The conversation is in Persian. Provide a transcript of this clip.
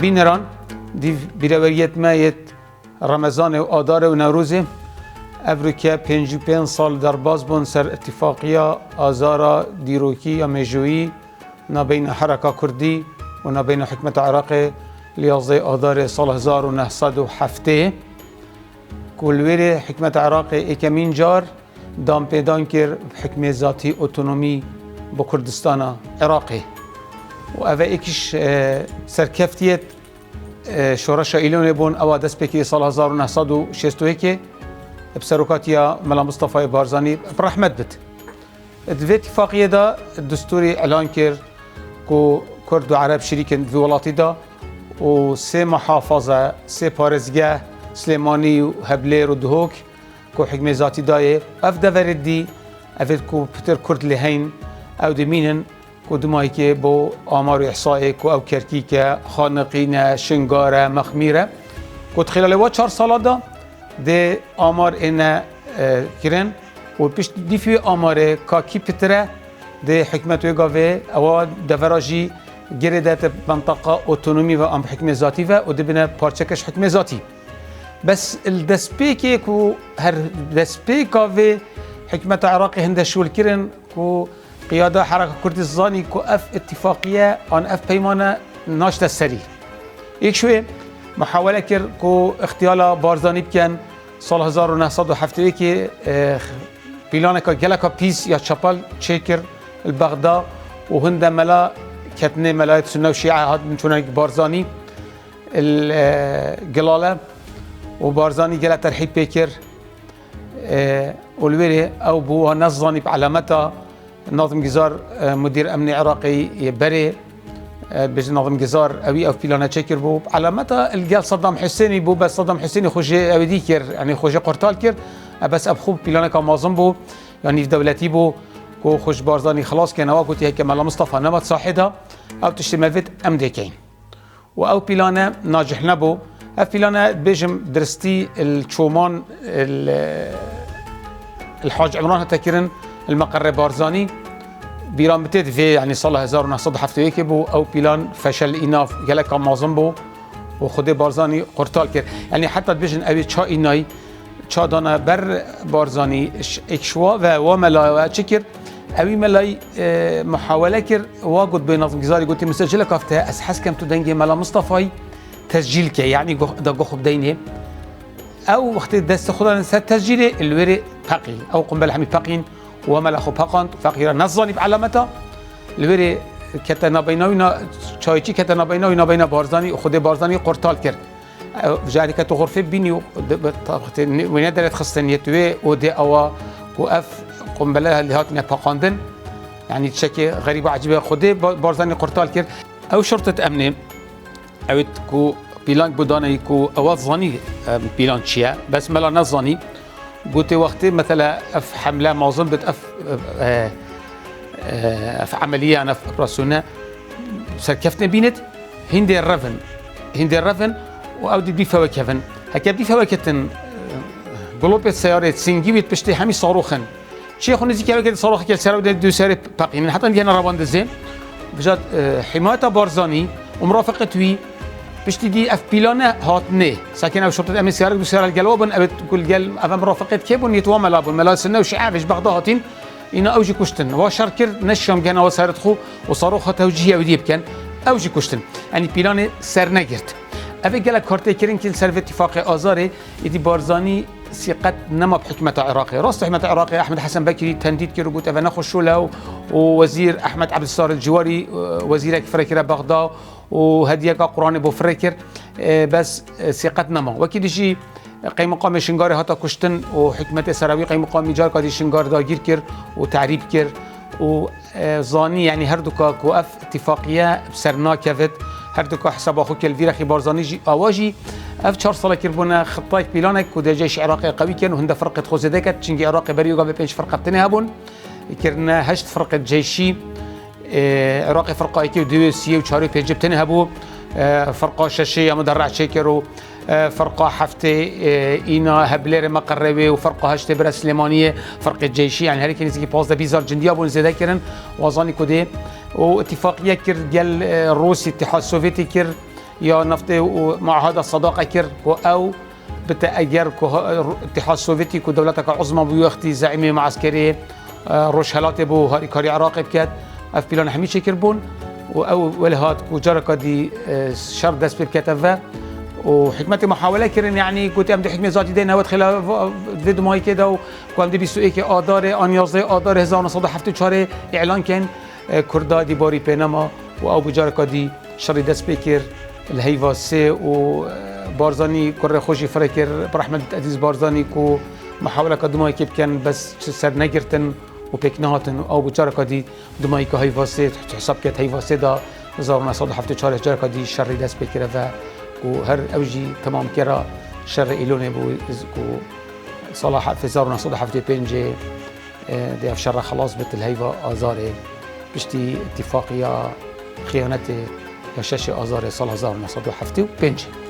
بینران دیو بیروریت مایت رمضان و آدار و نوروزه افریقیا 55 سال در باز بون سر اتفاقیه آزارا دیروکی یا مجویی نبین حرکه کردی و نبین حکمت عراق لیازه آدار سال 1907 کلویر حکمت عراق اکمین جار دام پیدان کر حکم ذاتی اتونومی با کردستان عراقی و اوه ایکش سرکفتیت شورش ایلون بون او دست بکی سال 1961 بسروکاتیا ملا مصطفى بارزاني برحمت بت دوی اتفاقیه دا دستوری اعلان کرد که کرد و عرب شریکن في ولاتی دا و سه محافظه سه پارزگاه سلیمانی و هبلیر و دهوک که حکم ذاتی دایه اف دورد دی افید که پتر کرد لهین او دمینن که دمایی که با آمار و احصائه که او کرکی که خانقین شنگاره مخمیره که خلال و 4 ساله دا ده آمار اینا کرن و پیش دیفی آماره که کی پتره ده حکمت و گاوه او دوراجی گردت منطقه اتونومی و ام حکم ذاتی و ده بنا پارچکش حکم ذاتی بس الدسبيكي كو هر دسبيكا في حكمة عراقي هند شول كيرن كو قيادة حركة كردستاني كو اف اتفاقية عن اف بيمانة ناشت السري ايك شوي محاولة كير كو اختيالا بارزاني بكن سال 1907 كي بيلانكا جلكا بيس يا شابال تشيكر البغداد وهند ملا كتني ملاية سنة وشيعة هاد من شونك بارزاني الجلالة وبارزاني جل ترحيب بكر والوري او بو نظاني بعلامتها ناظم جزار مدير امني عراقي يبري بج ناظم جزار اوي او بيلانا تشكر بو علامتها الجال صدام حسيني بو بس صدام حسيني خوجي اودي كر يعني خوجي قرطال كر بس ابخو بيلانا كمازم بو يعني في دولتي بو كو خوش بارزاني خلاص كان واقوت هيك ملا مصطفى نمط صاحدها او تشتمفت امديكين واو بيلانا ناجح نبو افيلانا بيجم درستي الشومان الحاج عمران هتكرن المقر بارزاني بيران بتيت في يعني صار 1907 بو او بيلان فشل اناف قالك مازن بو وخدي بارزاني قرطال كر يعني حتى بيجن ابي تشا اناي تشا دانا بر بارزاني اكشوا و ملا تشكر اوي ملاي محاوله كر واجد بنظم جزاري قلت مسجله كافته اسحس كم تدنجي ملا مصطفى تسجيل كي يعني دا جوخ بدينه او وقت دست خدان تسجيل الوري باقي او قنبله حمي باقين وملا خو باقان فقيره نظاني بعلامتها الوري كتنا بينونا تشايتي كتنا بينونا بين بارزاني وخدي بارزاني قرطال كر جاري كتو غرفه بيني وين درت خصنيته ودي او وقف قنبله اللي هاتنا باقاندن يعني تشكي غريبه عجيبه خدي بارزاني قرطال كر او شرطه امن اوید کو پیلان بودانه کو اول زانی پیلان چیه بس ملا نزانی گوته وقتی مثلا اف حمله معظم بت اف عملیه انا اف اپراسیونه سرکفتن بینت هندي الرفن واودي بيفوا كفن هكا بيفوا كتن قلوب السياره سنجيبت بشتي همي صاروخن شيخ نزيك كده صاروخ كده سياره دو سياره باقي حتى جينا روان دزين بجد حمايه بارزاني ومرافقه وي بشتي دي اف بيلانا هاتني ساكن او شرطه امن سياره بسياره الجلوبن ابد كل جل افهم مرافقه كيبون يتوامل ابو ملاسنا وشعافش بغداد هاتين إنا أوجي كشتن وشاركر نشام جانا وسارت خو وصاروخ توجيهي وديب كان أوجي كشتن يعني بيلان سر نگرت أبي قال كارتي كرين كل سر اتفاق آزاري يدي بارزاني ثقة نما بحكمة عراقي راست حكمة عراقي أحمد حسن بكري تنديد كيرو قلت أبنا خشوله ووزير أحمد عبد الستار الجواري وزير فريكر بغداد وهدية قرآن بو فريكر بس ثقة نما وكيد شيء قيم مقام شنگار هاتا کشتن و حکمت سراوی قيم مقام جار کادی شنگار داگیر کر و تعریب کر و زانی یعنی هر دو که اف اتفاقیه سرنا کفت هر دو که حساب آخو کل ویرخی بارزانی جی آواجی اف 4 ساله کربونه خطای پیلانک که دیجیش عراقی قوی کن و هنده فرقت خوزده کد چنگی عراقی بریوگا به 5 فرقه بتنه هبون کرنا 8 فرقه جیشی عراقي فرقه ايكي ودوي سي وشاري بيج بتنه هبو فرقه ششيه مدرع شيكرو فرقه حفتي اينا هبلير مقربي وفرقه هشت بر سليمانيه فرقه جيشي يعني هريك نزكي 15 بيزار جنديه بون زيدا كرن وظاني كودي واتفاقيه كر ديال روسيا الاتحاد السوفيتي كر یا نفته و معاهده صداقه کرد و او بتا اگر که اتحاد السوفیتی که دولتک عظمى بو وقتی زعیم معسکری روشهلات بو هاری کاری عراق بکد اف پیلان همیشه کربون و او ولهات که جارك دي شر دست بكتفه وحكمتي محاولة كرن يعني قلت أمدي حكمة ذاتي دين هود خلاف فيديو ماي كده وقام دي بيسوي كي آدار آنيازه آدار 1974 إعلان كان كردا دي باري بينما و بجارك دي شر دست بكر الهيفاسي وبارزاني كره خوشي فركر برحمة عزيز بارزاني كو محاولة قدماي كيف كان بس سر نجرتن وبيكنهاتن او بجارك دي دماي كو هيفاسي حساب كت هيفاسي دا 1974 جارك دي شر دست بكر وهر اوجي تمام كرا شر إيلوني بو صلاح في 1975 دي افشر خلاص بت الهيفا آزاري بشتي اتفاقية خيانتي يا شاشة آزاري صلاح 1975